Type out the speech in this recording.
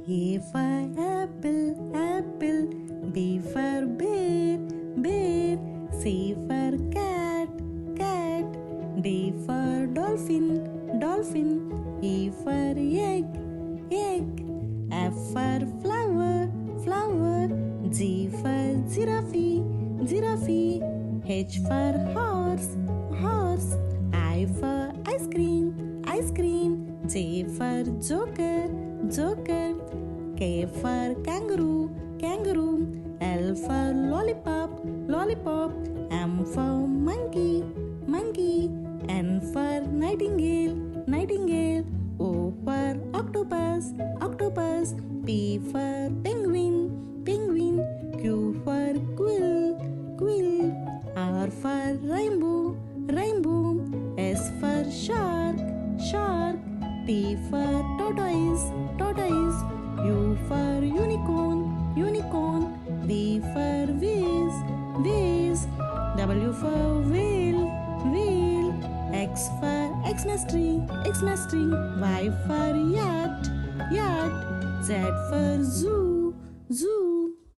A for apple, apple. B for bear, bear. C for cat, cat. D for dolphin, dolphin. E for egg, egg. F for flower, flower. G for giraffe, giraffe. H for horse, horse. I for ice cream, ice cream. J for joker, joker. K for kangaroo, kangaroo. L for lollipop, lollipop. M for monkey, monkey. N for nightingale, nightingale. O for octopus, octopus. P for penguin, penguin. Q for quill, quill. R for rainbow, rainbow. S for shark, shark. T for tortoise, tortoise. U for unicorn, unicorn. V for vase, vase. W for whale, whale. X for Xmas tree, Xmas tree. Y for yacht, yacht. Z for zoo, zoo.